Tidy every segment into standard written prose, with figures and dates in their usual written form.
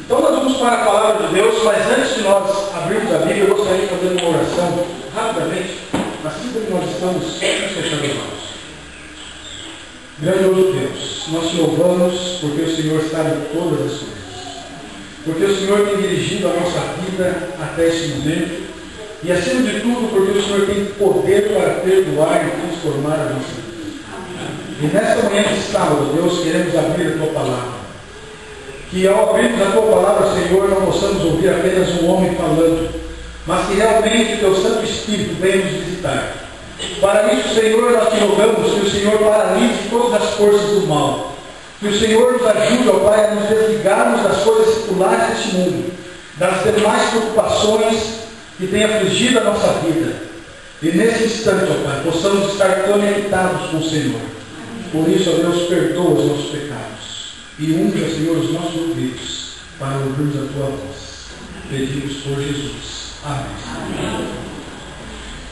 Então nós vamos para a palavra de Deus, mas antes de nós abrirmos a Bíblia, eu gostaria de fazer uma oração rapidamente, assim como nós estamos fechando os olhos. Grandioso Deus, nós te louvamos porque o Senhor sabe todas as coisas. Porque o Senhor tem dirigido a nossa vida até esse momento. E acima de tudo, porque o Senhor tem poder para perdoar e transformar a nossa vida. E nesta manhã de sábado, Deus, queremos abrir a Tua palavra. Que ao abrirmos a Tua palavra, Senhor, não possamos ouvir apenas um homem falando, mas que realmente o Teu Santo Espírito venha nos visitar. Para isso, Senhor, nós te rogamos que o Senhor paralise todas as forças do mal. Que o Senhor nos ajude, ó Pai, a nos desligarmos das coisas seculares deste mundo, das demais preocupações que têm afligido a nossa vida. E nesse instante, ó Pai, possamos estar conectados com o Senhor. Por isso, ó Deus, perdoa os nossos pecados. E unja, Senhor, os nossos ouvidos para ouvirmos a Tua voz. Pedimos por Jesus. Amém. Amém.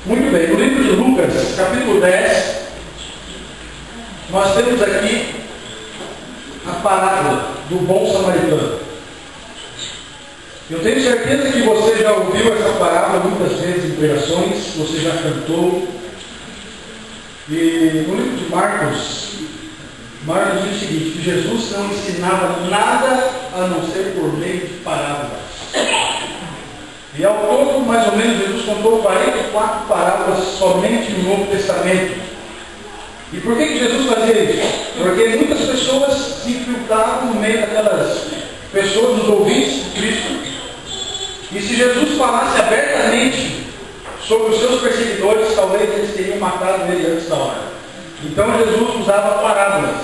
Muito bem, no livro de Lucas, capítulo 10, nós temos aqui a parábola do bom samaritano. Eu tenho certeza que você já ouviu essa parábola muitas vezes em pregações, você já cantou. E no livro de Marcos diz o seguinte, que Jesus não ensinava nada a não ser por meio de parábolas. E ao todo, mais ou menos, Jesus contou 44 parábolas somente no Novo Testamento. E por que Jesus fazia isso? Porque muitas pessoas se infiltravam no meio daquelas pessoas, dos ouvintes de Cristo. E se Jesus falasse abertamente sobre os seus perseguidores, talvez eles teriam matado ele antes da hora. Então Jesus usava parábolas.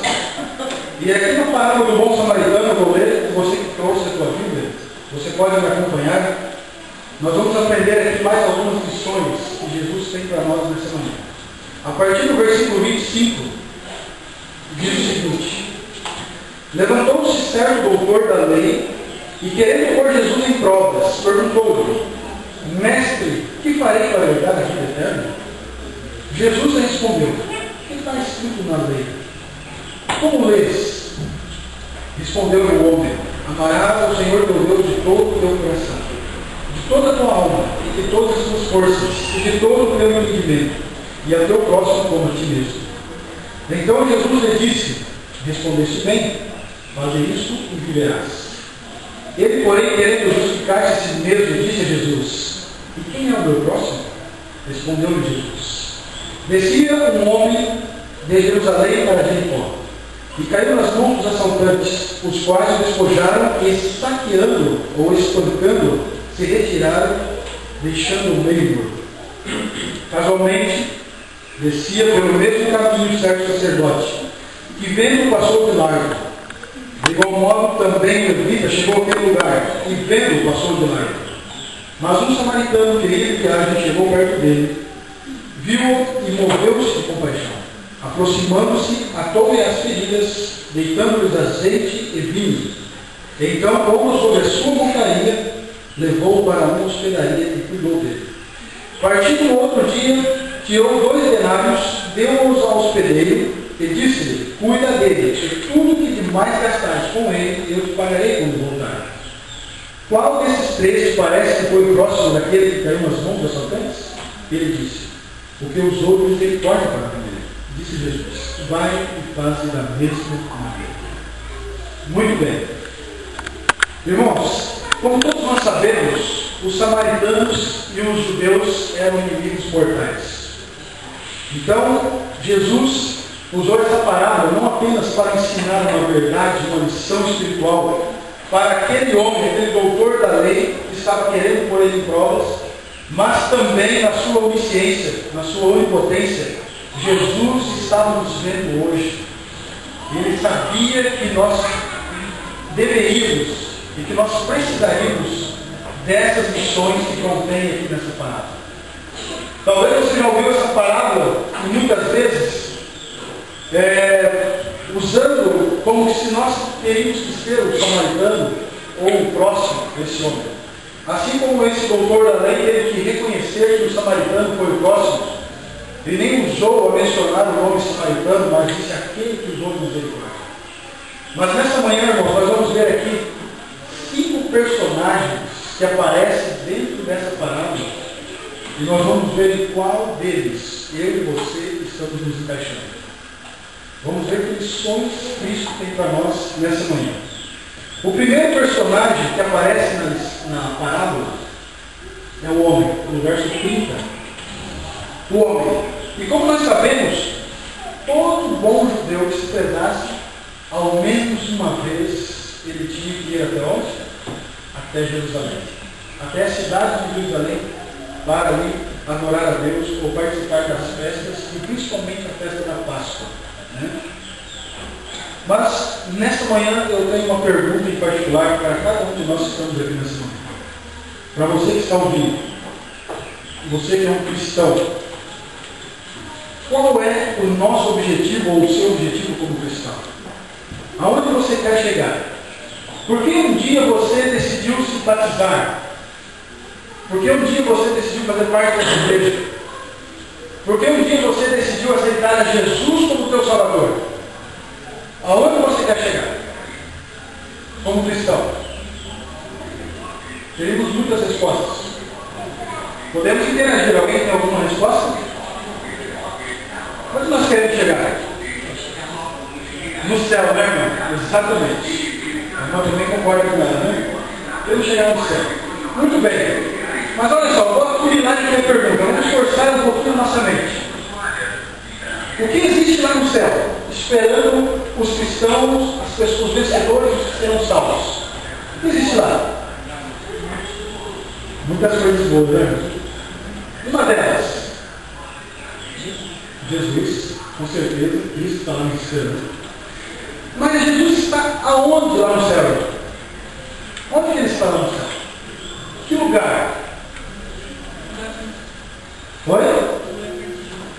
E aqui na parábola do bom samaritano, eu vou ler, você que trouxe a sua Bíblia, você pode me acompanhar. Nós vamos aprender aqui mais algumas lições que Jesus tem para nós nessa manhã. A partir do versículo 25, diz o seguinte: levantou-se certo doutor da lei e, querendo pôr Jesus em provas, perguntou-lhe: mestre, que farei para herdar a vida eterna? Jesus respondeu: o que está escrito na lei? Como lês? Respondeu-lhe o homem: amarás ao Senhor teu Deus de todo o teu coração, de toda a tua alma, e de todas as tuas forças, e de todo o teu entendimento, e a teu próximo como a ti mesmo. Então Jesus lhe disse: respondeste bem, faze isso e viverás. Ele, porém, querendo justificar-se a si mesmo, disse a Jesus: e quem é o meu próximo? Respondeu-lhe Jesus: descia um homem de Jerusalém para Jericó, e caiu nas mãos dos assaltantes, os quais o despojaram e, saqueando ou espancando, se retiraram, deixando o meio morto. Casualmente, descia pelo mesmo caminho certo sacerdote, que vendo passou de largo. De igual modo também o levita chegou àquele lugar, e vendo passou de largo. Mas um samaritano que ia de viagem chegou perto dele, viu-o e moveu-se de compaixão. Aproximando-se, atou-lhe as feridas, deitando-lhes azeite e vinho. Então, pondo sobre a sua montaria, levou-o para uma hospedaria e cuidou dele. Partindo no outro dia, tirou 2 denários, deu-os ao hospedeiro e disse-lhe: cuida dele, e tudo que demais gastares com ele, eu te pagarei quando voltar. Qual desses 3 parece que foi próximo daquele que caiu nas mãos dos assaltantes? Ele disse: o que usou de misericórdia para com ele. Disse Jesus: vai e faze da mesma maneira. Muito bem. Irmãos, como todos nós sabemos, os samaritanos e os judeus eram inimigos mortais. Então, Jesus usou essa parábola não apenas para ensinar uma verdade, uma lição espiritual para aquele homem, aquele doutor da lei que estava querendo pôr ele em provas, mas também na sua onisciência, na sua onipotência. Jesus estava nos vendo hoje. Ele sabia que nós deveríamos e que nós precisaríamos dessas lições que contém aqui nessa parábola. Talvez você já ouviu essa parábola muitas vezes, usando como se nós teríamos que ser o samaritano ou o próximo desse homem. Assim como esse doutor da lei teve que reconhecer que o samaritano foi o próximo, ele nem usou a mencionar o nome samaritano, mas disse aquele que usou misericórdia. Mas nessa manhã, irmãos, nós vamos ver aqui 5 personagens que aparecem dentro dessa parábola e nós vamos ver em qual deles eu e você estamos nos encaixando. Vamos ver que lições Cristo tem para nós nessa manhã. O primeiro personagem que aparece na parábola é o homem, no verso 30. O homem. E como nós sabemos, todo bom judeu que se pedasse, ao menos uma vez, ele tinha que ir até onde? Até Jerusalém. Até a cidade de Jerusalém, para ali adorar a Deus ou participar das festas, e principalmente a festa da Páscoa. Né? Mas, nesta manhã, eu tenho uma pergunta em particular para cada um de nós que estamos aqui nessa manhã. Para você que está ouvindo, você que é um cristão, qual é o nosso objetivo ou o seu objetivo como cristão? Aonde você quer chegar? Por que um dia você decidiu se batizar? Por que um dia você decidiu fazer parte dessa igreja? Por que um dia você decidiu aceitar a Jesus como teu Salvador? Aonde você quer chegar? Como cristão? Teremos muitas respostas. Podemos interagir. Alguém tem alguma resposta? Onde nós queremos chegar? No céu, né, irmão? Exatamente. A irmã também concorda com ela, né? Queremos chegar no céu. Muito bem. Mas olha só, vou aculinar de minha pergunta. Vamos esforçar um pouquinho a nossa mente. O que existe lá no céu? Esperando os cristãos, as pessoas, os vencedores, os que serão salvos. O que existe lá? Muitas coisas boas, né? Uma delas, Jesus, com certeza, Cristo está lá me esperando. Mas Jesus está aonde lá no céu? Onde ele está lá no céu? Que lugar? Olha,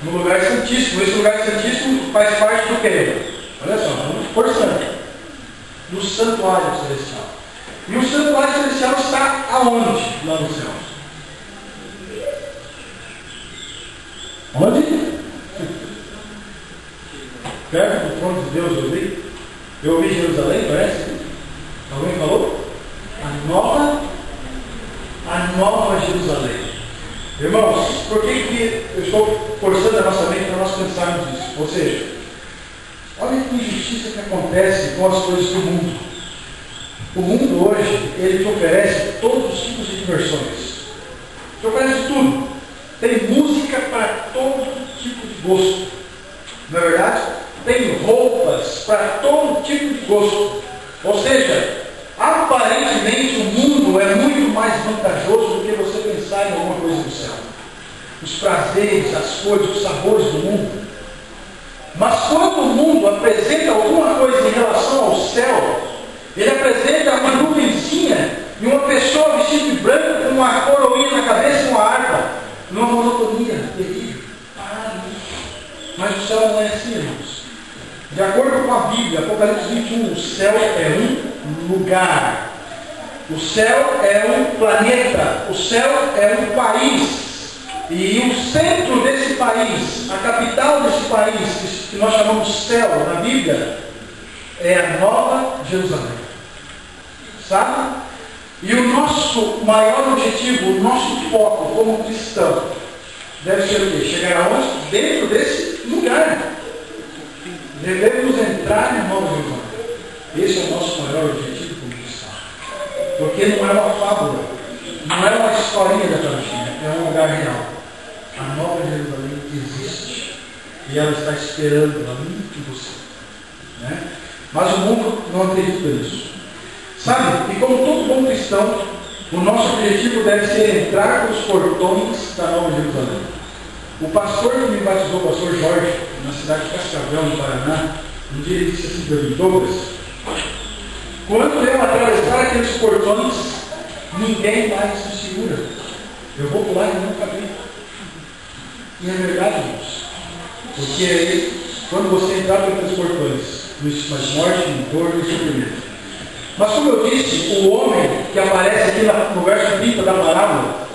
no lugar santíssimo. Esse lugar santíssimo faz parte do quê? Olha só, vamos forçando. Do santuário celestial. E o santuário celestial está aonde lá no céu? Onde? Perto do trono de Deus, eu ouvi Jerusalém, parece? Alguém falou? A nova Jerusalém. Irmãos, por que eu estou forçando a nossa mente para nós pensarmos nisso? Ou seja, olha que injustiça que acontece com as coisas do mundo. O mundo hoje, ele te oferece todos os tipos de diversões. Te oferece tudo. Tem música para todo tipo de gosto. Não é verdade? Tem roupas para todo tipo de gosto. Ou seja, aparentemente o mundo é muito mais vantajoso do que você pensar em alguma coisa do céu. Os prazeres, as coisas, os sabores do mundo. Mas quando o mundo apresenta alguma coisa em relação ao céu, ele apresenta uma nuvenzinha e uma pessoa vestida de branco com uma coroinha na cabeça e uma harpa, numa monotonia terrível. Mas o céu não é assim, irmãos. De acordo com a Bíblia, Apocalipse 21, o céu é um lugar. O céu é um planeta. O céu é um país. E o centro desse país, a capital desse país, que nós chamamos céu na Bíblia, é a Nova Jerusalém. Sabe? E o nosso maior objetivo, o nosso foco como cristão, deve ser o quê? Chegar aonde? Dentro desse lugar. Devemos entrar na Nova Jerusalém. Esse é o nosso maior objetivo como cristão. Porque não é uma fábula, não é uma historinha da carochinha, é um lugar real. A Nova Jerusalém existe. E ela está esperando a mim e você. Né? Mas o mundo não acredita nisso. Sabe? E como todo bom cristão, o nosso objetivo deve ser entrar pelos portões da Nova Jerusalém. O pastor que me batizou, o pastor Jorge, na cidade de Cascavel, no Paraná, um dia ele disse assim para mim: Douglas, quando eu atravessar aqueles portões, ninguém mais me segura. Eu vou pular e não caber. E é verdade, irmãos. Porque aí, quando você entrar por aqueles portões, não existe mais morte, nem dor, nem sofrimento. Mas como eu disse, o homem que aparece aqui no verso 30 da parábola,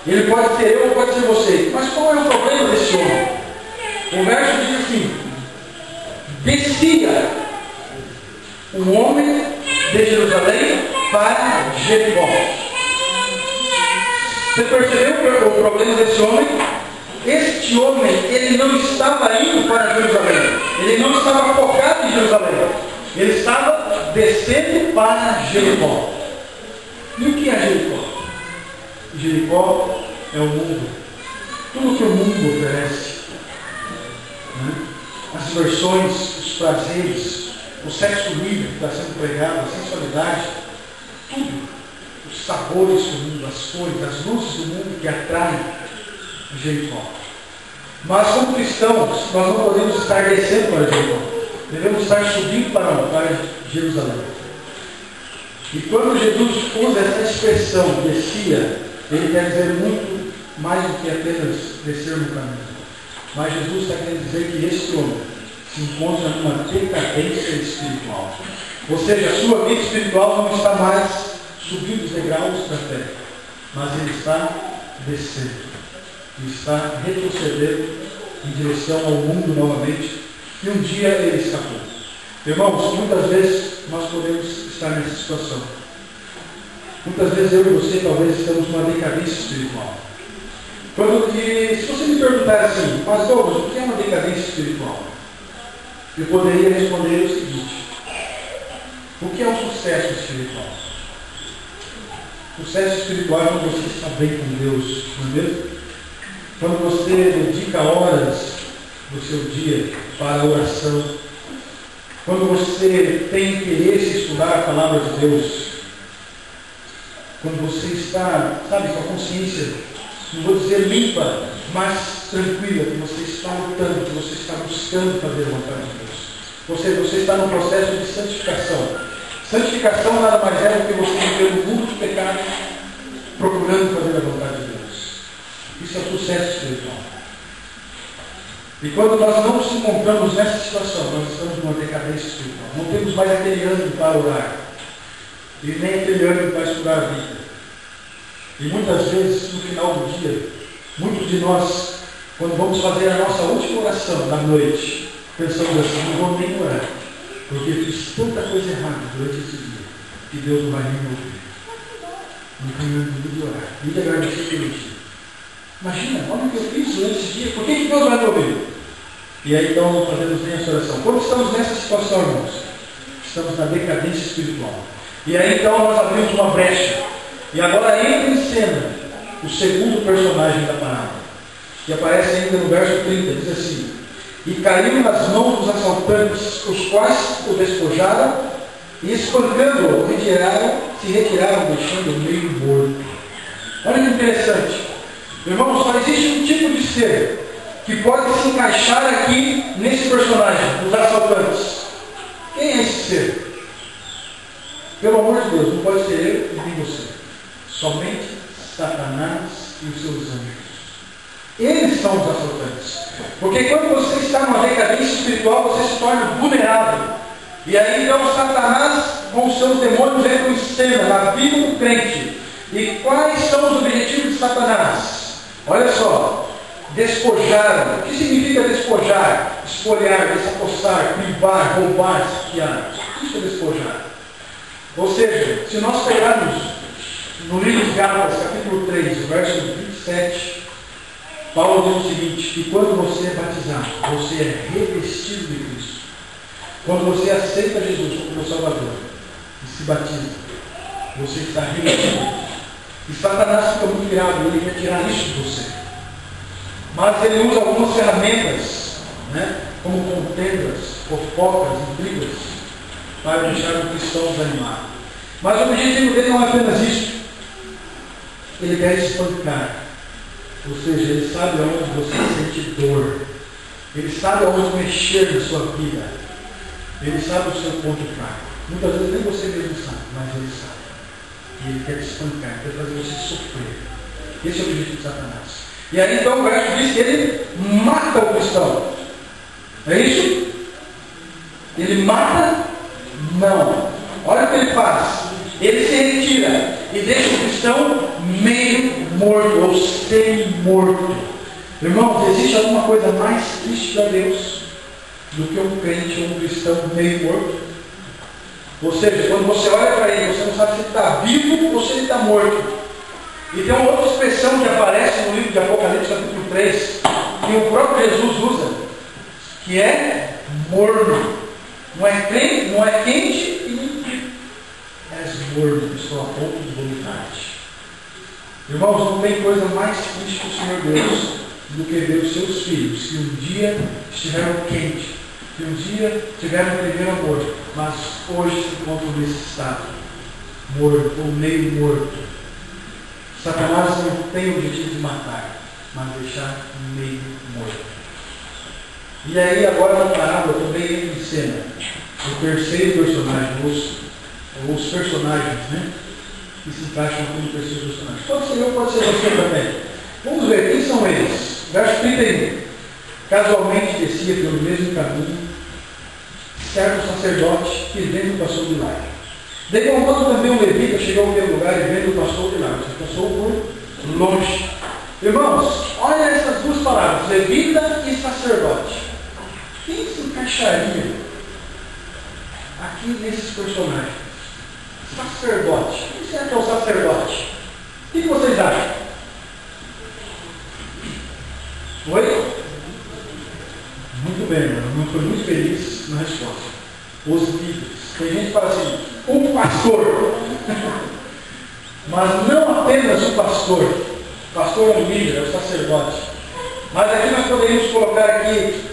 ele pode ser eu ou pode ser você. Mas qual é o problema desse homem? O verso diz assim: descia um homem de Jerusalém para Jericó. Você percebeu o problema desse homem? Este homem, ele não estava indo para Jerusalém. Ele não estava focado em Jerusalém. Ele estava descendo para Jericó. E o que é Jericó? Jericó é o mundo. Tudo que o mundo oferece. Né? As diversões, os prazeres, o sexo livre que está sendo pregado, a sensualidade, tudo. Os sabores do mundo, as cores, as luzes do mundo que atraem Jericó. Mas como cristãos, nós não podemos estar descendo para Jericó. Devemos estar subindo para Jerusalém. E quando Jesus usa essa expressão, descia, ele quer dizer muito mais do que apenas descer no caminho. Mas Jesus está querendo dizer que este homem se encontra numa decadência espiritual. Ou seja, a sua vida espiritual não está mais subindo os degraus da fé, mas ele está descendo. E está retrocedendo em direção ao mundo novamente, que um dia ele escapou. Irmãos, muitas vezes nós podemos estar nessa situação. Muitas vezes eu e você talvez estamos numa decadência espiritual. Se você me perguntar assim, mas Douglas, o que é uma decadência espiritual? Eu poderia responder o seguinte: o que é o sucesso espiritual? Sucesso espiritual é quando você está bem com Deus, não é mesmo? Quando você dedica horas do seu dia para a oração, quando você tem interesse em estudar a palavra de Deus, quando você está, sabe, com a consciência, não vou dizer limpa, mas tranquila, que você está lutando, que você está buscando fazer a vontade de Deus. Ou seja, você está no processo de santificação. Santificação nada mais é do que você viver no mundo de pecado, procurando fazer a vontade de Deus. Isso é sucesso espiritual. E quando nós não nos encontramos nessa situação, nós estamos numa decadência espiritual. Não temos mais aquele ânimo para orar. E nem aquele ânimo para estudar a vida. E muitas vezes, no final do dia, muitos de nós, quando vamos fazer a nossa última oração da noite, pensamos assim: não vou nem orar, porque fiz tanta coisa errada durante esse dia, que Deus não vai nem me ouvir. Não tenho ânimo de orar, nem de agradecer pelo dia. Imagina, olha o que eu fiz durante esse dia, por que Deus vai me ouvir? E aí então não fazemos nem essa oração. Quando estamos nessa situação, irmãos, estamos na decadência espiritual. E aí então nós abrimos uma brecha. E agora entra em cena o segundo personagem da parábola, que aparece ainda no verso 30, diz assim: e caiu nas mãos dos assaltantes, os quais o despojaram e espancando-o, se retiraram, deixando-o meio morto. Olha que interessante. Irmãos, só existe um tipo de ser que pode se encaixar aqui nesse personagem, os assaltantes. Quem é esse ser? Pelo amor de Deus, não pode ser eu e nem você. Somente Satanás e os seus anjos. Eles são os assaltantes. Porque quando você está numa decadência espiritual, você se torna vulnerável. E aí então Satanás com os seus demônios entram em cena na vida do crente. E quais são os objetivos de Satanás? Olha só, despojar. O que significa despojar? Espoliar, desapossar, privar, roubar, saquear. Isso é despojar. Ou seja, se nós pegarmos no livro de Gálatas, capítulo 3, verso 27, Paulo diz o seguinte: que quando você é batizado, você é revestido de Cristo. Quando você aceita Jesus como Salvador e se batiza, você está revestido. E Satanás fica muito irado, ele quer tirar isso de você. Mas ele usa algumas ferramentas, né, como contendas, fofocas, intrigas, para deixar o cristão desanimado. Mas o objetivo dele não é apenas isso. Ele quer espancar. Ou seja, ele sabe aonde você sente dor. Ele sabe aonde mexer na sua vida. Ele sabe o seu ponto fraco. Muitas vezes nem você mesmo sabe, mas ele sabe. E ele quer te espancar, quer fazer você sofrer. Esse é o objetivo de Satanás. E aí então o verso diz que ele mata o cristão. É isso? Ele mata? Não. Olha o que ele faz. Ele se retira e deixa o cristão meio morto ou semi-morto. Irmãos, existe alguma coisa mais triste para Deus do que um crente ou um cristão meio morto? Ou seja, quando você olha para ele, você não sabe se ele está vivo ou se ele está morto. E tem outros expressão que aparece no livro de Apocalipse, capítulo 3, que o próprio Jesus usa, que é morno. Não é quente e és morno, estou a ponto de vomitar-te. Irmãos, não tem coisa mais triste que o Senhor Deus do que ver os seus filhos que um dia estiveram quentes, que um dia tiveram o primeiro amor, mas hoje se encontram nesse estado, morto ou meio morto. Satanás não tem o objetivo de matar, mas deixar meio morto. E aí agora na parábola também entra em cena o terceiro personagem, os personagens, né? Que se encaixam como terceiro personagem. Pode ser eu, pode ser você também. Vamos ver, quem são eles? Verso 31. Casualmente descia pelo mesmo caminho certo sacerdote que vendo passou de largo. Daí a pouco também um levita chegou ao mesmo lugar e vendo passou de largo. Ele passou por longe. Irmãos, olha essas duas palavras, levita e sacerdote. Quem se encaixaria aqui nesses personagens? Sacerdote. O que será que é o sacerdote? O que vocês acham? Oi? Muito bem, eu estou muito feliz na resposta. Os líderes. Tem gente que fala assim, o pastor. Mas não apenas o pastor. O pastor é um líder, é o sacerdote. Mas aqui nós poderíamos colocar aqui,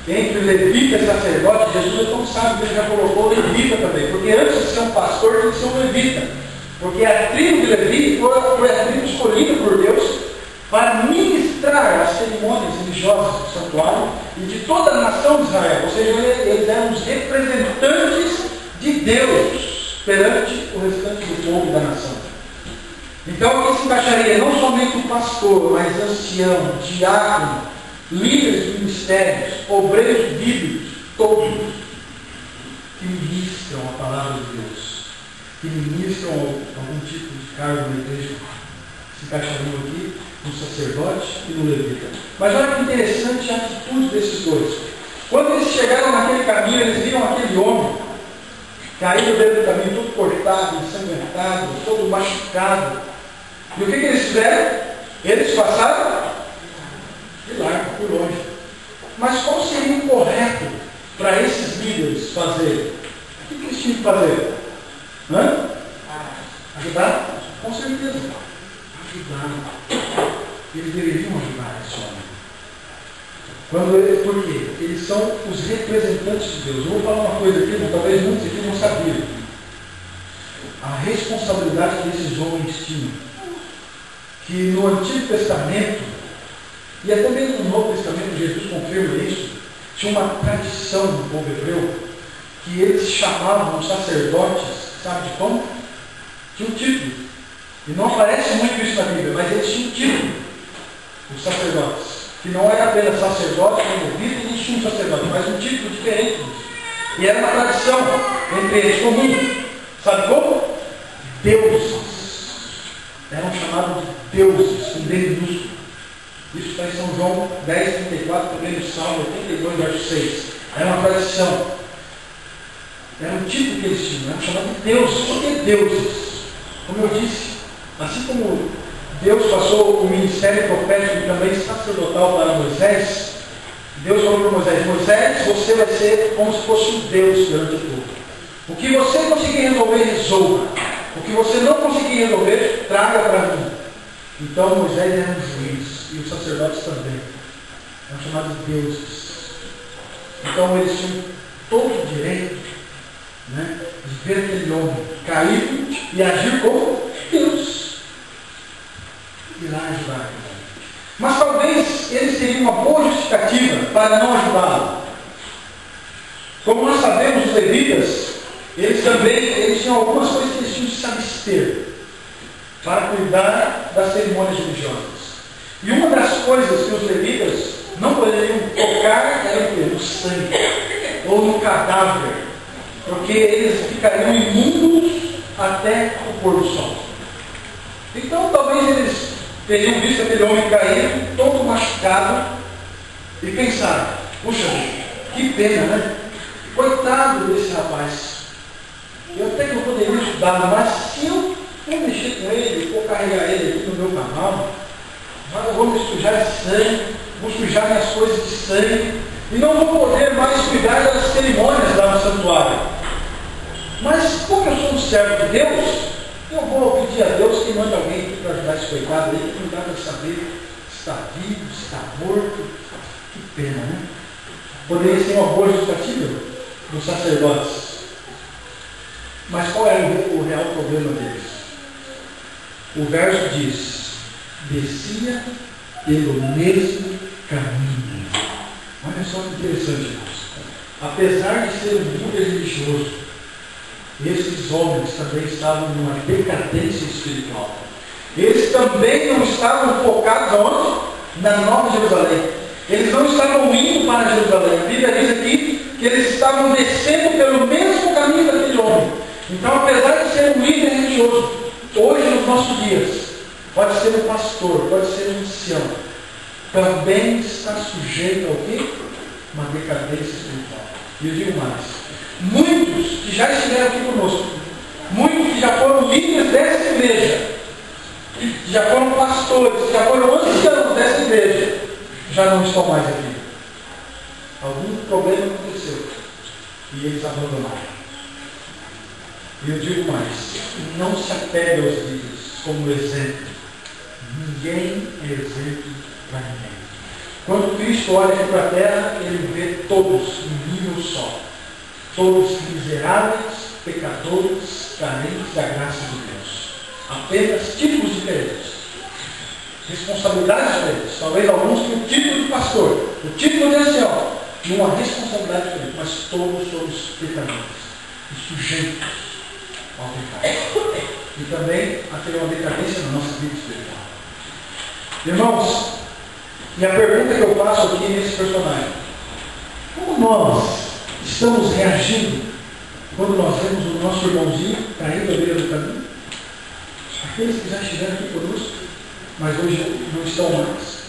entre levita e sacerdote, Jesus é tão sábio que ele já colocou levita também. Porque antes de ser um pastor, tem que ser um levita. Porque a tribo de Levi foi a tribo escolhida por Deus para ministrar as cerimônias religiosas do santuário e de toda a nação de Israel. Ou seja, eles eram os representantes de Deus perante o restante do povo e da nação. Então, aqui se encaixaria não somente o pastor, mas ancião, diácono, líderes de ministérios, obreiros bíblicos, todos que ministram a palavra de Deus, que ministram algum tipo de cargo na igreja, se encaixariam aqui no sacerdote e no levita. Mas olha que interessante a atitude desses dois. Quando eles chegaram naquele caminho, eles viram aquele homem caído dentro do caminho, todo cortado, ensanguentado, todo machucado. E o que eles fizeram? Eles passaram de largo, por longe. Mas qual seria o correto para esses líderes fazerem? O que eles tinham que fazer? Ajudar? Com certeza. Ajudar. Eles deveriam ajudar esse homem. Por quê? Eles são os representantes de Deus. Eu vou falar uma coisa aqui, talvez muitos aqui não sabiam. A responsabilidade que esses homens tinham. Que no Antigo Testamento, e até mesmo no Novo Testamento, Jesus confirma isso, tinha uma tradição no povo hebreu, que eles chamavam os sacerdotes, sabe de como? Tinha um título. E não aparece muito isso na Bíblia, mas eles tinham um título, os sacerdotes. Que não era apenas sacerdote, nem levita, eles tinham um sacerdote, mas um título diferente disso. E era uma tradição entre eles comum. Sabe como? Deuses. Eram chamados de deuses, com D minúsculo. Isso está em São João 10, 34, também no Salmo 82, verso 6. Era uma tradição. Era um título que eles tinham, eram chamados de deuses. Por que deuses? Como eu disse, assim como Deus passou o ministério profético e também sacerdotal para Moisés, Deus falou para Moisés: Moisés, você vai ser como se fosse um Deus perante o povo. O que você conseguir resolver, resolva. O que você não conseguir resolver, traga para mim. Então Moisés era um juiz, e os sacerdotes também. Eram chamados de deuses. Então eles tinham todo o direito, né, de ver aquele homem caído e agir como Deus. E lá ajudar ele. Mas talvez eles teriam uma boa justificativa para não ajudá-lo. Como nós sabemos, os levitas, eles tinham algumas coisas que eles tinham de se abster para cuidar das cerimônias religiosas. E uma das coisas que os levitas não poderiam tocar era o quê? No sangue ou no cadáver, porque eles ficariam imundos até o pôr do sol. Então talvez eles teriam visto aquele homem cair, todo machucado, e pensaram: puxa, que pena, né? Coitado desse rapaz. Eu até que eu poderia ajudá-lo, mas se eu mexer com nele, vou carregar ele aqui no meu cavalo, mas eu vou me sujar de sangue, vou sujar minhas coisas de sangue, e não vou poder mais cuidar das cerimônias lá no santuário. Mas, como eu sou um servo de Deus, eu vou pedir a Deus que mande alguém aqui para ajudar esse coitado aí, que não dá para saber se está vivo, se está morto. Que pena, né? Poderia ser uma boa justificativa dos sacerdotes. Mas qual é o real problema deles? O verso diz: descia pelo mesmo caminho. Olha só que interessante, irmãos. Apesar de ser um líder religioso, esses homens também estavam numa decadência espiritual. Eles também não estavam focados aonde? Na Nova Jerusalém. Eles não estavam indo para Jerusalém. A Bíblia diz aqui que eles estavam descendo pelo mesmo caminho daquele homem. Então, apesar de ser um líder religioso, hoje nos nossos dias, pode ser um pastor, pode ser um ancião, também está sujeito ao quê? Uma decadência espiritual. E eu digo mais: muitos que já estiveram aqui conosco, muitos que já foram líderes dessa igreja, que já foram pastores, que já foram anciãos dessa igreja, já não estão mais aqui. Algum problema aconteceu e eles abandonaram. E eu digo mais: não se apegue aos líderes como exemplo. Ninguém é exemplo para ninguém. Quando Cristo olha aqui para a terra, ele vê todos em nível só. Todos miseráveis, pecadores, carentes da graça de Deus. Apenas tipos diferentes. Responsabilidades diferentes. Talvez alguns tenham o título de pastor, o título de ancião, e uma responsabilidade diferente. Mas todos somos pecadores e sujeitos ao pecado. E também a ter uma decadência na nossa vida espiritual. Irmãos, e a pergunta que eu faço aqui nesse personagem: como nós estamos reagindo quando nós vemos o nosso irmãozinho caído à beira do caminho? Aqueles que já estiveram aqui conosco, mas hoje não estão mais.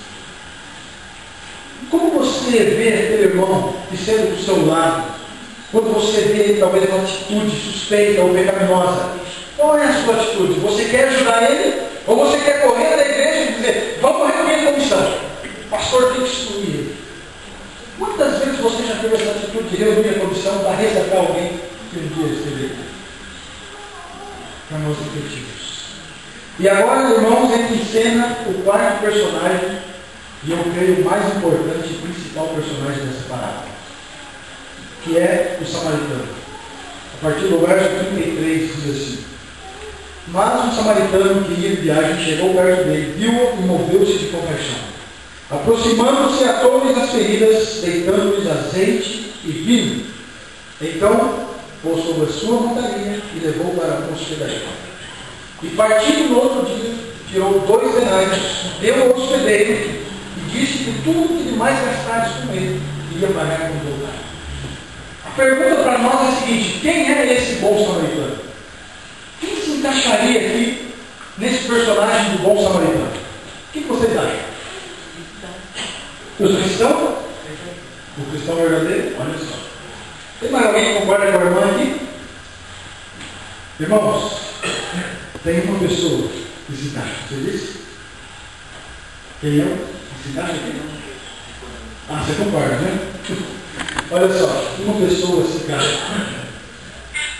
Como você vê aquele irmão que senta do seu lado, quando você vê talvez uma atitude suspeita ou pecaminosa? Qual é a sua atitude? Você quer ajudar ele? Ou você quer correr da igreja e dizer: vamos reunir a comissão, o pastor tem que instruir ele? Quantas vezes você já teve essa atitude de reunir a comissão para resgatar alguém que um dia esteve aqui? Para nós refletirmos. E agora, irmãos, entra em cena o quarto personagem, e eu creio o mais importante e principal personagem dessa parábola, que é o samaritano. A partir do verso 33 diz assim: mas um samaritano que ia de viagem chegou perto dele, viu-o e moveu-se de compaixão. Aproximando-se, atou-lhes as feridas, deitando-lhes azeite e vinho. Então, pôs sobre a sua montaria e levou para a hospedaria. E partindo no outro dia, tirou 2 denários, deu ao hospedeiro e disse que tudo que demais gastares com ele ia pagar quando voltar. A pergunta para nós é a seguinte: quem é esse bom samaritano? Quem se encaixaria aqui nesse personagem do bom samaritano? O que vocês acham? Os cristãos? O cristão verdadeiro? Olha só. Tem mais alguém que concorda com a irmã aqui? Irmãos, tem uma pessoa que se encaixa. Você disse? Quem é? Que se encaixa aqui? Ah, você concorda, né? Olha só, uma pessoa se encaixa.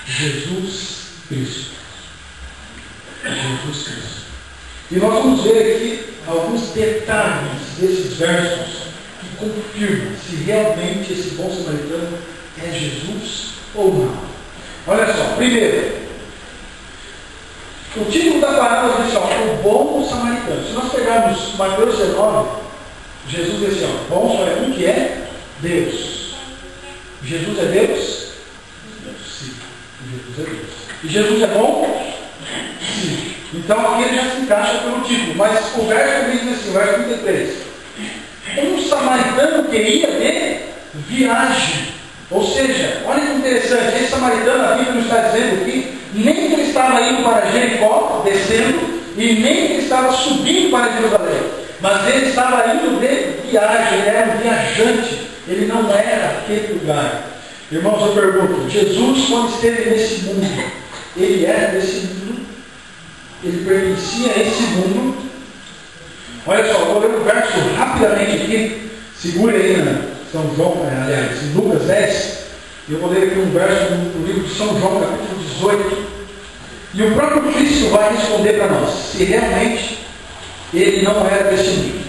Jesus Cristo. Jesus Cristo. E nós vamos ver aqui alguns detalhes desses versos que confirmam se realmente esse bom samaritano é Jesus ou não. Olha só, primeiro, o título da parábola diz assim: o bom samaritano. Se nós pegarmos Mateus 19, Jesus diz assim: bom só é um que é Deus. Jesus é Deus? Sim, Jesus é Deus. E Jesus é bom? Sim. Então aqui ele já se encaixa pelo título. Mas o verso diz assim, o verso 33: um samaritano que ia de viagem. Ou seja, olha que interessante, esse samaritano, a Bíblia nos está dizendo aqui, nem que ele estava indo para Jericó, descendo, e nem que ele estava subindo para Jerusalém. Mas ele estava indo de viagem, ele era um viajante, ele não era aquele lugar. Irmãos, eu pergunto: Jesus, quando esteve nesse mundo, ele era desse mundo? ele pertencia a esse mundo. Olha só, vou ler um verso rapidamente aqui. Segure aí na São João, aliás, em Lucas 10. Eu vou ler aqui um verso do livro de São João, capítulo 18. E o próprio Cristo vai responder para nós se realmente ele não era deste mundo.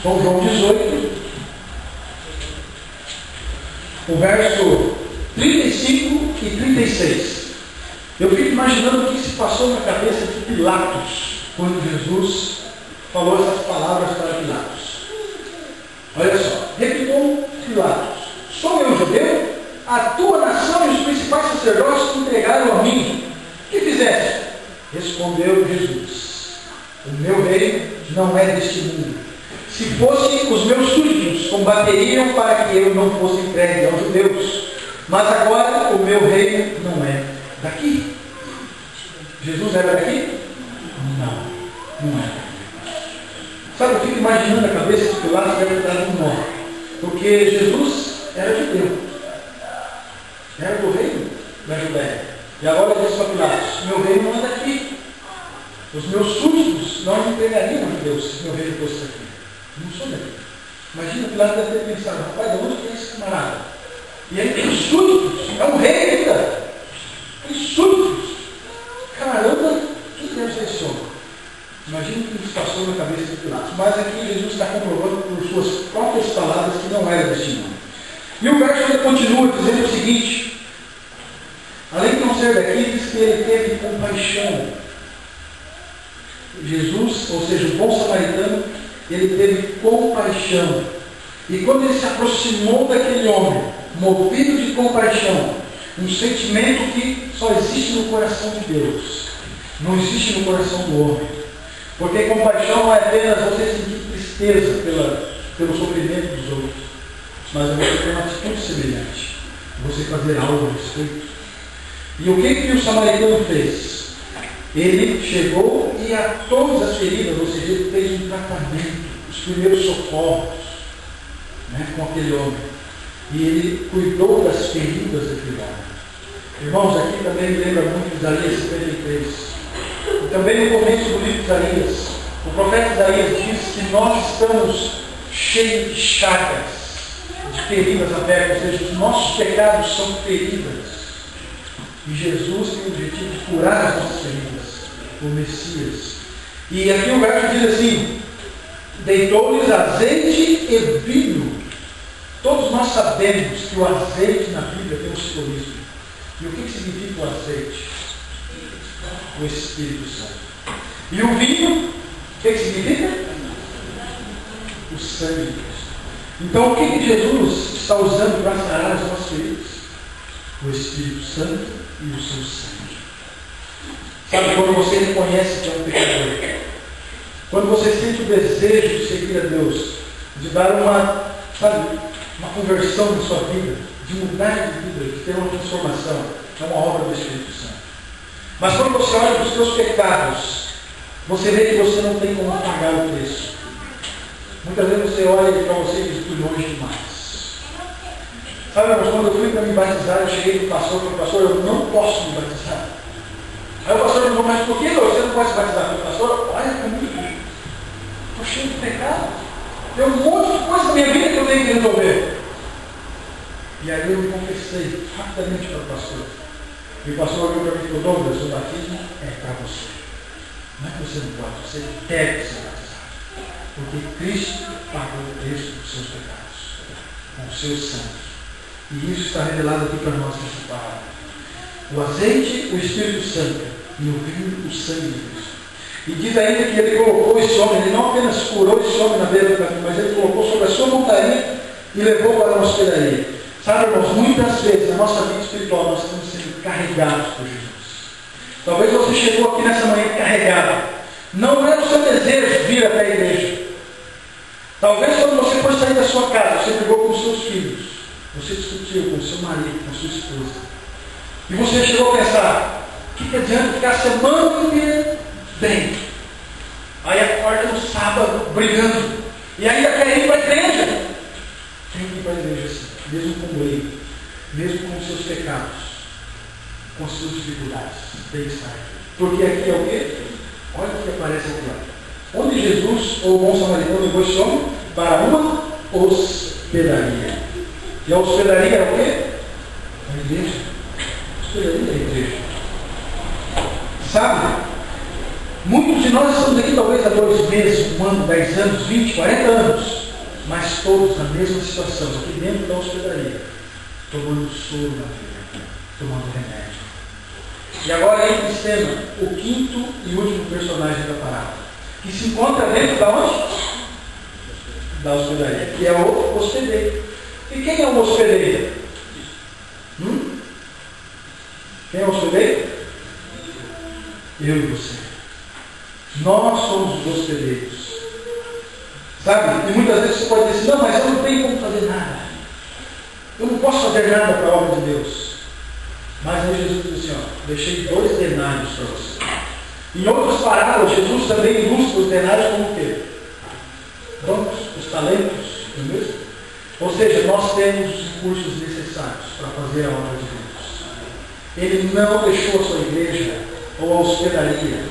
São João 18, o verso 35 e 36. Eu fico imaginando o que se passou na cabeça de Pilatos quando Jesus falou essas palavras para Pilatos. Olha só, replicou Pilatos: sou eu judeu? A tua nação e os principais sacerdotes te entregaram a mim. O que fizeste? Respondeu Jesus: o meu reino não é deste mundo. Se fossem os meus súditos, combateriam para que eu não fosse entregue aos judeus. Mas agora o meu reino não é daqui. Jesus era daqui? Não era. Sabe, eu fico imaginando a cabeça de Pilatos deve estar no nó. Porque Jesus era judeu. Era do reino da Judéia. E agora ele diz para Pilatos: meu reino não é daqui. Os meus súditos não me entregariam a Deus se meu reino fosse daqui. Eu não sou daqui. Imagina, Pilatos deve ter pensado: rapaz, de onde tem esse camarada? E ele tem súditos. É um rei ainda. Tem súditos. Caramba, quem deve ser esse homem? Imagina o que passou na cabeça de Pilatos. Mas aqui Jesus está comprovando por suas próprias palavras que não era deste mundo. E o verso ainda continua dizendo o seguinte: além de não ser daqui, diz que ele teve compaixão. Jesus, ou seja, o bom samaritano, ele teve compaixão. E quando ele se aproximou daquele homem, movido de compaixão, um sentimento que só existe no coração de Deus, não existe no coração do homem. Porque compaixão não é apenas você sentir tristeza pelo sofrimento dos outros, mas é você ter uma atitude semelhante, você fazer algo a respeito. E o que o samaritano fez? Ele chegou e a todas as feridas, ou seja, ele fez um tratamento, os primeiros socorros, com aquele homem. E ele cuidou das feridas daquele homem. Irmãos, aqui também me lembra muito de Isaías 53. E também no começo do livro de Isaías, o profeta Isaías diz que nós estamos cheios de chagas, de feridas abertas, ou seja, os nossos pecados são feridas. E Jesus tem o objetivo de curar as nossas feridas, o Messias. E aqui o verso diz assim: deitou-lhes azeite e vinho. Todos nós sabemos que o azeite na Bíblia tem um simbolismo. E o que significa o azeite? O Espírito Santo. E o vinho, o que significa? O sangue de Cristo. Então o que Jesus está usando para sarar as nossas feridas? O Espírito Santo e o seu sangue. Sabe, quando você reconhece que é um pecador, quando você sente o desejo de seguir a Deus, de dar uma conversão na sua vida, de mudar de vida, de ter uma transformação, é uma obra do Espírito Santo. Mas quando você olha para os seus pecados, você vê que você não tem como pagar o preço. Muitas vezes você olha para você e diz: estou longe demais. Sabe, mas quando eu fui para me batizar, eu cheguei para o pastor e falei: pastor, eu não posso me batizar. Aí o pastor perguntou: mas por que você não pode se batizar? Eu falei: pastor, olha comigo, estou cheio de pecado. Tem um monte de coisa na minha vida que eu tenho que resolver. E aí eu me confessei rapidamente para o pastor. E o pastor olhou para mim e falou: Douglas, o batismo é para você. Não é que você não pode, você deve ser batizado. Porque Cristo pagou o preço dos seus pecados, com o seu sangue. E isso está revelado aqui para nós nessa palavra. O azeite, o Espírito Santo, e o vinho, o sangue de Cristo. E diz ainda que ele colocou esse homem, ele não apenas curou esse homem na beira do caminho, mas ele colocou sobre a sua montaria e levou para uma hospedaria. Sabe, irmãos, muitas vezes na nossa vida espiritual nós estamos sendo carregados por Jesus. Talvez você chegou aqui nessa manhã carregado. Não era o seu desejo vir até a igreja. Talvez quando você foi sair da sua casa, você brigou com os seus filhos, você discutiu com o seu marido, com a sua esposa. E você chegou a pensar: o que adianta ficar a semana inteira bem? Aí acorda no sábado brigando. E ainda quer ir para a igreja. Tem que ir para a igreja assim, mesmo com ele, mesmo com os seus pecados, com as suas dificuldades. Tem que estar. Porque aqui é o quê? Olha o que aparece aqui. Onde Jesus, ou o bom samaritano, levou esse homem? Para uma hospedaria. E a hospedaria é o quê? A igreja. A hospedaria é a igreja. Sabe? Muitos de nós estamos aqui talvez há 2 meses, 1 ano, 10 anos, 20, 40 anos. Mas todos na mesma situação, aqui dentro da hospedaria. Tomando soro na vida. Tomando remédio. E agora entra em cena o 5º e último personagem da parábola, que se encontra dentro da onde? Da hospedaria, que é o hospedeiro. E quem é o hospedeiro? Quem é o hospedeiro? Eu e você. Nós somos os hospedeiros. Sabe? E muitas vezes você pode dizer, não, mas eu não tenho como fazer nada. Eu não posso fazer nada para a obra de Deus. Mas aí Jesus disse assim, deixei 2 denários para você. Em outras parábolas, Jesus também ilustra os denários como o quê? Bancos, os talentos, não é mesmo? Ou seja, nós temos os recursos necessários para fazer a obra de Deus. Ele não deixou a sua igreja ou a hospedaria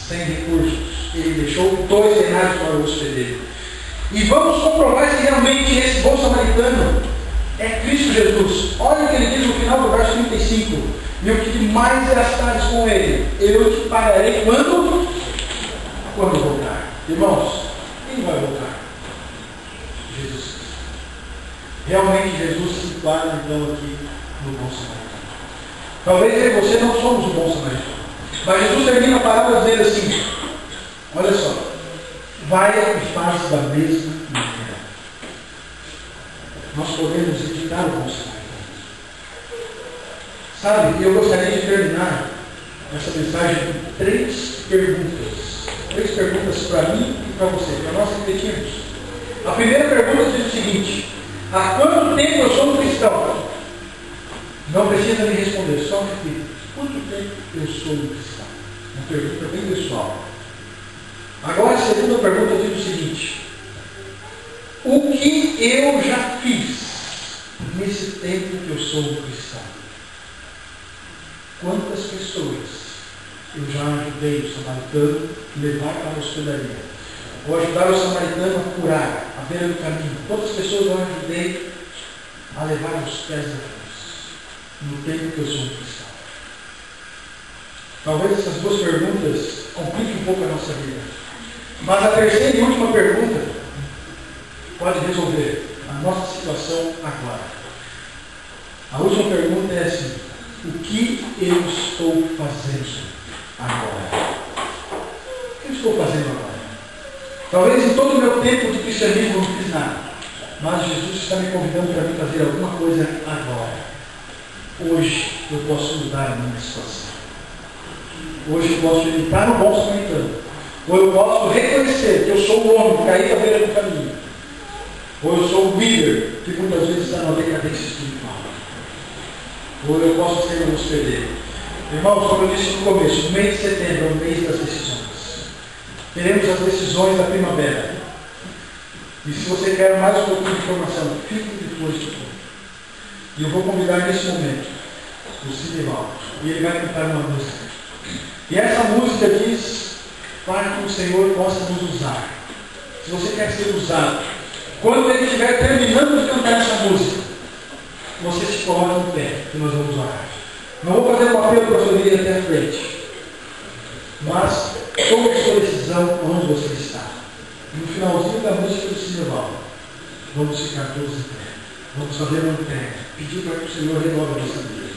sem recursos. Ele deixou 2 denários para o hospedeiro. E vamos comprovar se realmente esse bom samaritano é Cristo Jesus. Olha o que ele diz no final do verso 35. E o que mais gastares com ele, eu te pagarei quando voltar. Irmãos, quem vai voltar? Jesus Cristo. Realmente Jesus se enquadra então aqui no bom samaritano. Talvez eu e você não somos o bom samaritano. Mas Jesus termina a parábola dizendo assim, olha só, vai e faz da mesma maneira. Nós podemos indicar o bom samaritano. Sabe, eu gostaria de terminar essa mensagem com 3 perguntas. 3 perguntas para mim e para você, para nós refletirmos. A primeira pergunta diz o seguinte: há quanto tempo eu sou um cristão? Não precisa me responder, só reflita. Quanto tempo eu sou um cristão? Uma pergunta bem pessoal. Agora a segunda pergunta diz o seguinte: o que eu já fiz nesse tempo que eu sou um cristão? Quantas pessoas eu já ajudei o samaritano a levar para a hospedaria? Ou ajudar o samaritano a curar, à beira do caminho? Quantas pessoas eu ajudei a levar aos pés da cruz no tempo que eu sou um cristão? Talvez essas 2 perguntas compliquem um pouco a nossa vida. Mas a terceira e última pergunta pode resolver a nossa situação agora. A última pergunta é assim: o que eu estou fazendo agora? O que eu estou fazendo agora? Talvez em todo o meu tempo de cristianismo eu não fiz nada, mas Jesus está me convidando para mim fazer alguma coisa agora. Hoje eu posso mudar a minha situação. Hoje eu posso imitar o bom samaritano. Ou eu posso reconhecer que eu sou o homem caído à beira do caminho. Ou eu sou o líder que muitas vezes está na decadência espiritual. Ou eu posso ser um hospedeiro. Irmãos, como eu disse no começo, o mês de setembro é o mês das decisões. Teremos as decisões da primavera. E se você quer mais um pouquinho de informação, fique depois do culto. E eu vou convidar nesse momento o Sideval. E ele vai cantar uma música. E essa música diz para que o Senhor possa nos usar. Se você quer ser usado, quando ele estiver terminando de cantar essa música, você se coloca no pé, que nós vamos orar. Não vou fazer um apelo para você vir até a frente, mas tome a sua decisão onde você está. E no finalzinho da música do Sideval, vamos ficar todos em pé. Vamos fazer uma entrega, pedir para que o Senhor renove a nossa vida.